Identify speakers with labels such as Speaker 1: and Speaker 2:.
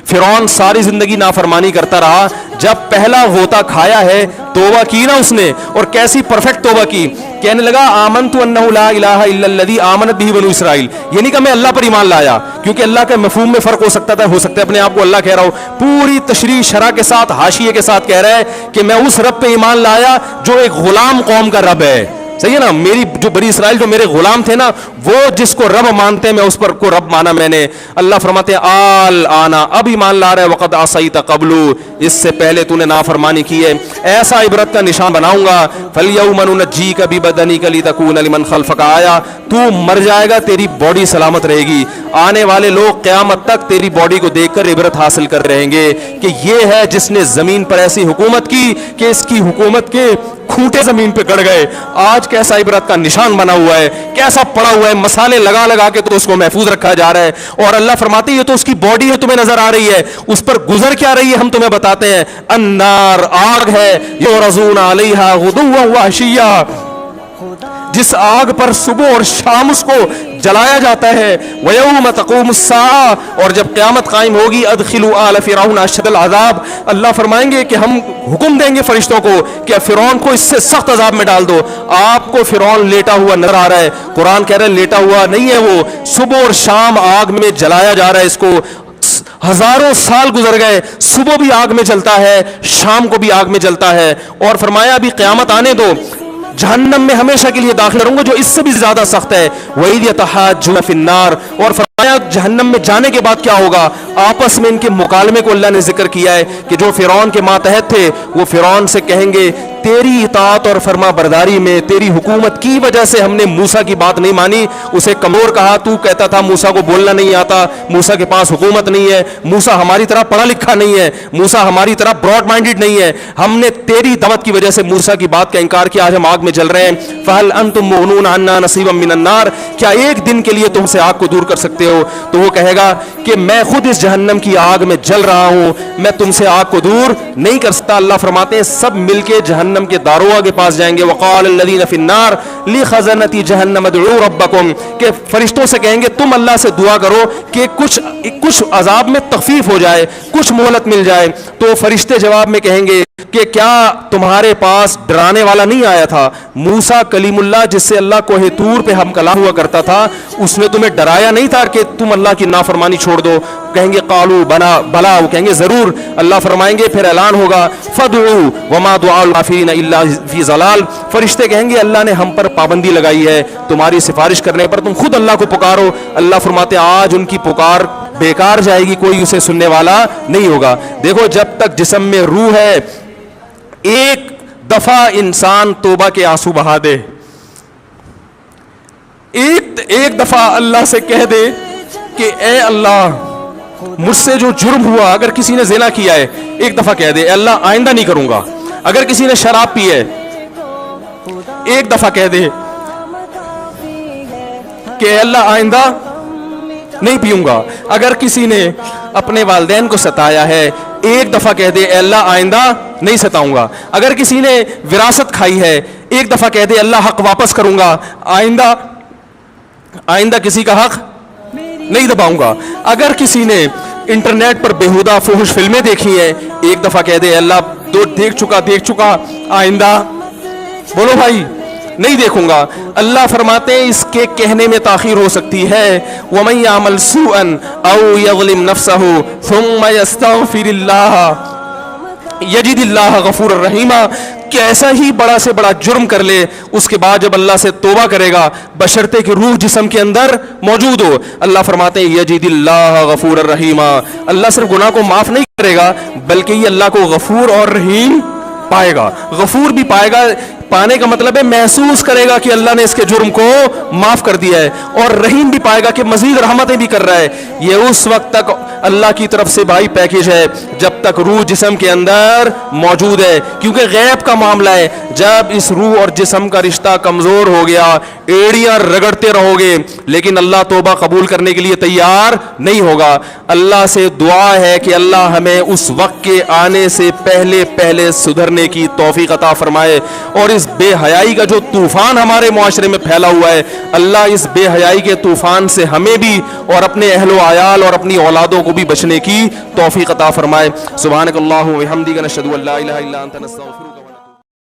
Speaker 1: فرعون ساری زندگی نافرمانی کرتا رہا, جب پہلا غوطہ کھایا ہے توبہ کی نا اس نے, اور کیسی پرفیکٹ توبہ کی, کہنے لگا آمنت انہ لا الہ الا الذی آمنت بہ بنو اسرائیل, یہ نہیں کہ میں اللہ پر ایمان لایا, کیونکہ اللہ کے مفہوم میں فرق ہو سکتا تھا, ہو سکتا ہے اپنے آپ کو اللہ کہہ رہا ہو, پوری تشریح شرح کے ساتھ حاشیے کے ساتھ کہہ رہا ہے کہ میں اس رب پہ ایمان لایا جو ایک غلام قوم کا رب ہے. صحیح ہے نا, میری جو بنی اسرائیل جو میرے غلام تھے نا, وہ جس کو رب مانتے ہیں میں اس پر کو رب مانا میں نے. اللہ فرماتے ہیں آل آنا, اب ایمان لا رہے, وقد عصیت قبل, اس سے پہلے تو نے نافرمانی کی ہے, ایسا عبرت کا نشان بناؤں گا. فالیوم ننجیک ببدنک لتکون لمن خلفک آیا, تو مر جائے گا تیری باڈی سلامت رہے گی, آنے والے لوگ قیامت تک تیری باڈی کو دیکھ کر عبرت حاصل کر رہیں گے کہ یہ ہے جس نے زمین پر ایسی حکومت کی کہ اس کی حکومت کے کھوٹے زمین پہ گڑ گئے. آج کیسا عبرت کا نشان بنا ہوا ہے, کیسا پڑا ہوا ہے, مسالے لگا لگا کے تو اس کو محفوظ رکھا جا رہا ہے. اور اللہ فرماتے ہیں یہ تو اس کی باڈی ہے, تمہیں نظر آ رہی ہے, اس پر گزر کیا رہی ہے ہم تمہیں بتاتے ہیں. النار, آگ ہے, یعرضون علیہا غدوا وعشیا, جس آگ پر صبح اور شام اس کو جلایا جاتا ہے. وَيَوْمَ تَقُومُ السَّاعَةُ, اور جب قیامت قائم ہوگی, أَدْخِلُوا آلَ فِرْعَوْنَ أَشَدَّ الْعَذَابِ, اللہ فرمائیں گے کہ ہم حکم دیں گے فرشتوں کو کہ فرعون کو اس سے سخت عذاب میں ڈال دو. آپ کو فرعون لیٹا ہوا نظر آ رہا ہے, قرآن کہہ رہا ہے لیٹا ہوا نہیں ہے وہ, صبح اور شام آگ میں جلایا جا رہا ہے اس کو. ہزاروں سال گزر گئے, صبح بھی آگ میں جلتا ہے, شام کو بھی آگ میں جلتا ہے. اور فرمایا ابھی قیامت آنے دو, جہنم میں ہمیشہ کے لیے داخل کروں گا جو اس سے بھی زیادہ سخت ہے. وَإِذْ يَتَحَاجُّونَ فِي النَّارِ, اور فرمایا جہنم میں جانے کے بعد کیا ہوگا, آپس میں ان کے مکالمے کو اللہ نے ذکر کیا ہے کہ جو فرعون کے ماتحت تھے وہ فرعون سے کہیں گے تیری اطاعت اور فرما برداری میں, تیری حکومت کی وجہ سے ہم نے موسیٰ کی بات نہیں مانی. اسے کمزور کہا, تو کہتا تھا موسیٰ کو بولنا نہیں آتا, موسیٰ کے پاس حکومت نہیں ہے, موسیٰ ہماری طرح پڑھا لکھا نہیں ہے, موسیٰ ہماری طرح براڈ مائنڈڈ نہیں ہے, ہم نے تیری دعوت کی وجہ سے موسیٰ کی بات کا انکار کیا, آج ہم آگ میں جل رہے ہیں. فَهَلْ أَنْتُمْ مُغْنُونَ عَنَّا نَصِيبًا مِّنَ النَّارِ, کیا ایک دن کے لیے تم سے آگ کو دور کر سکتے ہو. تو وہ کہے گا کہ میں خود اس جہنم کی آگ میں جل رہا ہوں, میں تم سے آگ کو دور نہیں کر سکتا. اللہ فرماتے ہیں سب مل کے جہنم کے داروغ کے پاس جائیں گے. وقال الذین فی النار لخزنۃ جہنم ادعوا ربکم, کہ فرشتوں سے کہیں گے تم اللہ سے دعا کرو کہ کچھ عذاب میں تخفیف ہو جائے, کچھ مہلت مل جائے. تو فرشتے جواب میں کہیں گے کہ کیا تمہارے پاس ڈرانے والا نہیں آیا تھا, موسیٰ کلیم اللہ جس سے اللہ کوہ طور پہ ہم کلام ہوا کرتا تھا, اس نے تمہیں ڈرایا نہیں تھا کہ تم اللہ کی نافرمانی چھوڑ دو. کہیں گے قالوا بلا, وہ کہیں گے ضرور. اللہ فرمائیں گے پھر اعلان ہوگا فادعوا وما دعاء الکافرین الا فی ضلال, فرشتے کہیں گے اللہ نے ہم پر پابندی لگائی ہے تمہاری سفارش کرنے پر, تم خود اللہ کو پکارو. اللہ فرماتے آج ان کی پکار بیکار جائے گی, کوئی اسے سننے والا نہیں ہوگا. دیکھو جب تک جسم میں روح ہے, ایک دفعہ انسان توبہ کے آنسو بہا دے, ایک دفعہ اللہ سے کہہ دے کہ اے اللہ مجھ سے جو جرم ہوا, اگر کسی نے زنا کیا ہے ایک دفعہ کہہ دے اے اللہ آئندہ نہیں کروں گا. اگر کسی نے شراب پی ہے ایک دفعہ کہہ دے کہ اے اللہ آئندہ نہیں پیوں گا. اگر کسی نے اپنے والدین کو ستایا ہے ایک دفعہ کہہ دے اے اللہ آئندہ نہیں ستاؤں گا. اگر کسی نے وراثت کھائی ہے ایک دفعہ کہہ دے اللہ حق واپس کروں گا, آئندہ کسی کا حق نہیں دباؤں گا. اگر کسی نے انٹرنیٹ پر بیہودہ فحش فلمیں دیکھی ہیں ایک دفعہ کہہ دے اللہ دیکھ چکا آئندہ بولو بھائی نہیں دیکھوں گا. اللہ فرماتے ہیں اس کے کہنے میں تاخیر ہو سکتی ہے. وَمَن يَعْمَلْ سُوءًا أَوْ يَظْلِمْ نَفْسَهُ ثُمَّ يَسْتَغْفِرِ اللَّهَ یجد اللہ غفور الرحیم, کیسا ہی بڑا سے بڑا جرم کر لے اس کے بعد جب اللہ سے توبہ کرے گا بشرطے کہ روح جسم کے اندر موجود ہو, اللہ فرماتے ہیں یجد اللہ غفور الرحیم, اللہ صرف گناہ کو معاف نہیں کرے گا بلکہ یہ اللہ کو غفور اور رحیم پائے گا. غفور بھی پائے گا, پانے کا مطلب ہے محسوس کرے گا کہ اللہ نے اس کے جرم کو معاف کر دیا ہے, اور رحیم بھی پائے گا کہ مزید رحمتیں بھی کر رہا ہے. یہ اس وقت تک اللہ کی طرف سے بھائی پیکیج ہے جب تک روح جسم کے اندر موجود ہے, کیونکہ غیب کا معاملہ ہے. جب اس روح اور جسم کا رشتہ کمزور ہو گیا ایڑیاں رگڑتے رہو گے لیکن اللہ توبہ قبول کرنے کے لیے تیار نہیں ہوگا. اللہ سے دعا ہے کہ اللہ ہمیں اس وقت کے آنے سے پہلے سدھرنے کی توفیق عطا فرمائے, اور اس بے حیائی کا جو طوفان ہمارے معاشرے میں پھیلا ہوا ہے، اللہ اس بے حیائی کے طوفان سے ہمیں بھی اور اپنے اہل و عیال اور اپنی اولادوں کو بھی بچنے کی توفیق عطا فرمائے۔ سبحانک اللہم و بحمدک، نشہد ان لا الہ الا انت، نستغفرک۔